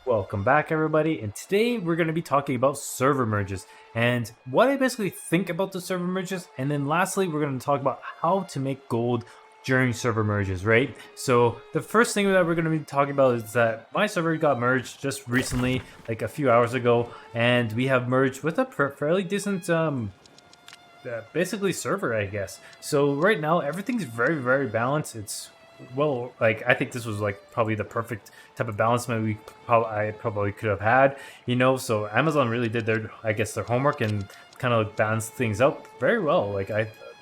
Welcome back, everybody, and today we're going to be talking about server merges and what I basically think about the server merges, and then lastly we're going to talk about how to make gold during server merges, right? So the first thing that we're going to be talking about is that my server got merged just recently, like a few hours ago, and we have merged with a fairly decent basically server, I guess. So right now everything's very balanced. It's well, like I think this was like probably the perfect type of balancement I probably could have had, you know. So Amazon really did their, I guess, their homework and kind of balanced things out very well. Like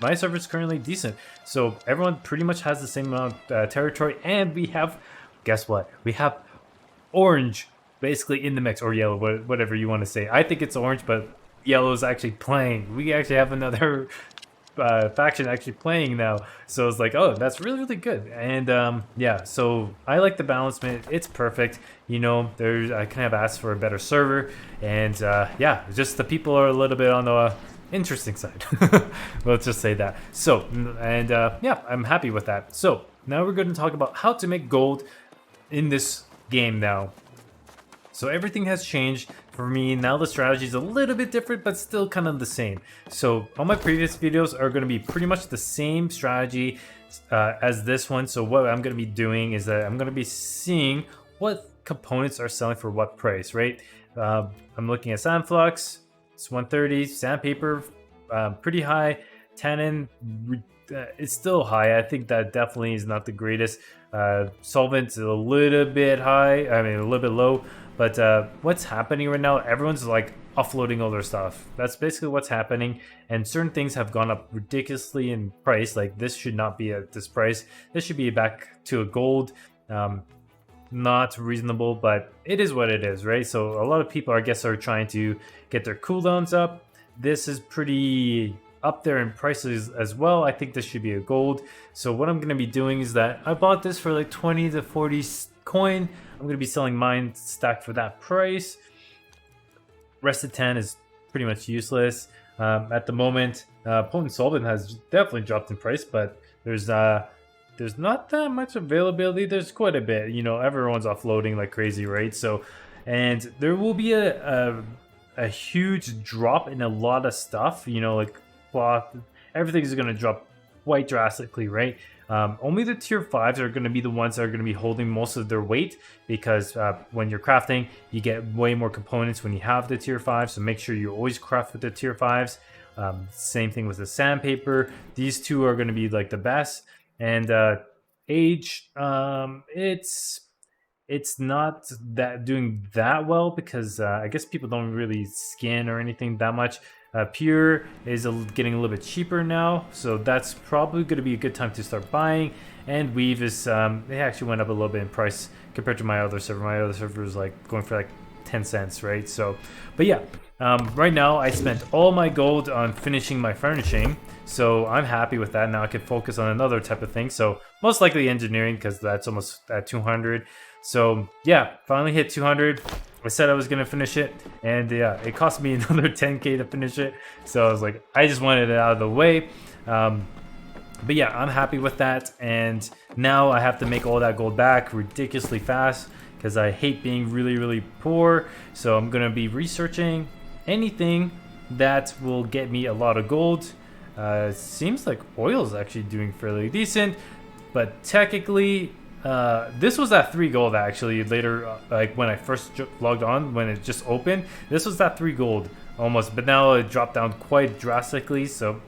my server is currently decent, so everyone pretty much has the same amount of territory, and we have, guess what? We have orange basically in the mix, or yellow, whatever you want to say. I think it's orange, but yellow is actually playing. We actually have another faction actually playing now, so it's like, oh, that's really good. And yeah, so I like the balancement. It's perfect, you know. There's, I kind of asked for a better server, and yeah, just the people are a little bit on the interesting side. Let's just say that. So and yeah, I'm happy with that. So now we're going to talk about how to make gold in this game now. So everything has changed for me. Now the strategy is a little bit different, but still kind of the same. So all my previous videos are going to be pretty much the same strategy as this one. So what I'm going to be doing is that I'm going to be seeing what components are selling for what price, right? I'm looking at Sandflux, it's 130, sandpaper, pretty high, tannin, it's still high. I think that definitely is not the greatest. Solvent's a little bit high, I mean a little bit low. But what's happening right now, everyone's like offloading all their stuff. That's basically what's happening. And certain things have gone up ridiculously in price. Like this should not be at this price. This should be back to a gold. Not reasonable, but it is what it is, right? So a lot of people, I guess, are trying to get their cooldowns up. This is pretty up there in prices as well. I think this should be a gold. So what I'm going to be doing is that I bought this for like 20 to 40 coin. I'm going to be selling mine stacked for that price. Rested 10 is pretty much useless at the moment. Potent Solvent has definitely dropped in price, but there's not that much availability. There's quite a bit, you know. Everyone's offloading like crazy, right? So, and there will be a huge drop in a lot of stuff, you know, like cloth. Everything is going to drop quite drastically, right? Only the tier 5s are going to be the ones that are going to be holding most of their weight, because when you're crafting, you get way more components when you have the tier 5, so make sure you always craft with the tier 5s. Same thing with the sandpaper. These two are going to be like the best. And age, it's not that doing that well, because I guess people don't really skin or anything that much. Pure is getting a little bit cheaper now, so that's probably going to be a good time to start buying. And Weave is, it actually went up a little bit in price compared to my other server. My other server was like going for like 10 cents, right? So, but yeah, right now I spent all my gold on finishing my furnishing, so I'm happy with that. Now I can focus on another type of thing, so most likely engineering, because that's almost at 200. So yeah, finally hit 200. I said I was gonna finish it, and yeah, it cost me another 10k to finish it. So I was like, I just wanted it out of the way. But yeah, I'm happy with that, and now I have to make all that gold back ridiculously fast, because I hate being really poor. So I'm gonna be researching anything that will get me a lot of gold. Seems like oil is actually doing fairly decent, but technically this was at 3 gold actually. Later, like when I first logged on, when it just opened, this was at 3 gold almost, but now it dropped down quite drastically. So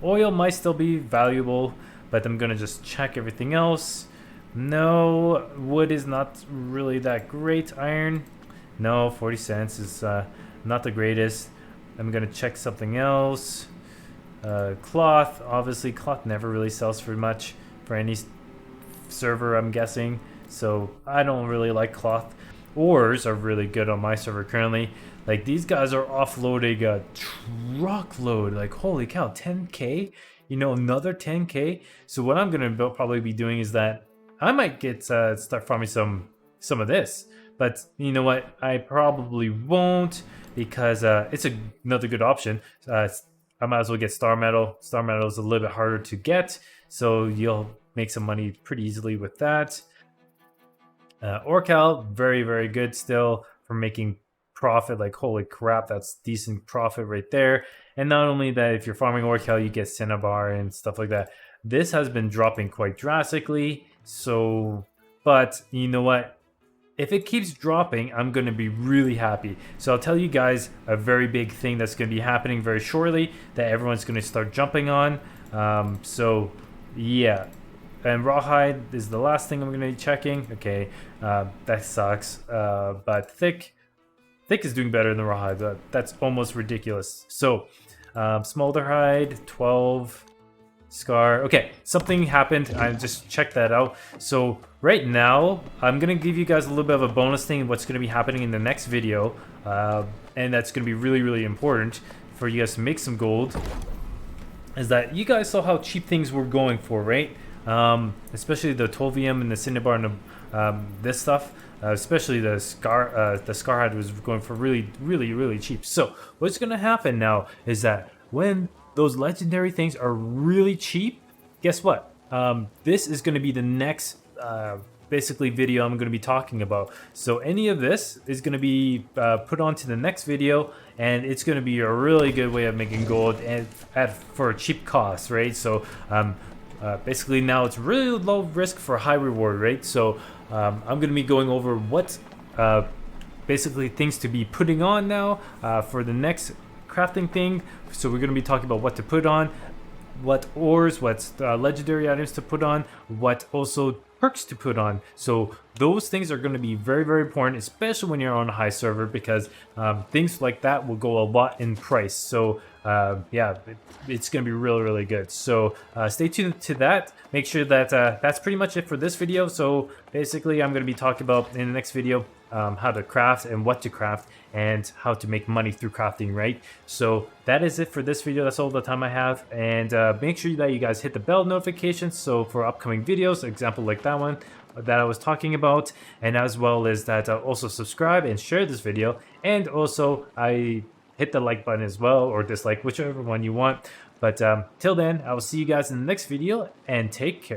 oil might still be valuable, but I'm gonna just check everything else. No, wood is not really that great. Iron, no, 40 cents is not the greatest. I'm gonna check something else. Cloth, obviously cloth never really sells for much for any server, I'm guessing, so I don't really like cloth. Ores are really good on my server currently. Like these guys are offloading a truckload, like holy cow, 10k, you know, another 10k. So what I'm gonna probably be doing is that I might get start farming some of this, but you know what, I probably won't, because it's another good option. I might as well get star metal. Star metal is a little bit harder to get, so you'll make some money pretty easily with that. Orcal, very, very good still for making profit. Like, holy crap, that's decent profit right there. And not only that, if you're farming Orcal, you get Cinnabar and stuff like that. This has been dropping quite drastically. So, but you know what? If it keeps dropping, I'm going to be really happy. So I'll tell you guys a very big thing that's going to be happening very shortly that everyone's going to start jumping on. So, yeah. And rawhide is the last thing I'm going to be checking. Okay, that sucks. But thick is doing better than rawhide. That's almost ridiculous. So, smolderhide, 12. Scar. Okay, something happened. I just checked that out. So right now, I'm going to give you guys a little bit of a bonus thing of what's going to be happening in the next video. And that's going to be really, really important for you guys to make some gold. Is that you guys saw how cheap things were going for, right? Especially the 12VM and the Cinnabar and this stuff. Especially the Scarhide was going for really, really, really cheap. So what's going to happen now is that when those legendary things are really cheap, guess what? This is going to be the next basically video I'm going to be talking about. So any of this is going to be put onto the next video, and it's going to be a really good way of making gold and for a cheap cost, right? So basically now it's really low risk for high reward, right? So I'm going to be going over what basically things to be putting on now for the next crafting thing. So we're going to be talking about what to put on, what ores, what legendary items to put on, what also perks to put on. So those things are going to be very, very important, especially when you're on a high server, because things like that will go a lot in price. So yeah, it's going to be really, really good. So stay tuned to that. Make sure that that's pretty much it for this video. So basically I'm going to be talking about in the next video how to craft and what to craft and how to make money through crafting, right? So that is it for this video. That's all the time I have. And make sure that you guys hit the bell notifications so for upcoming videos, example like that one that I was talking about, and as well as that also subscribe and share this video, and also I hit the like button as well, or dislike, whichever one you want. But till then, I will see you guys in the next video, and take care.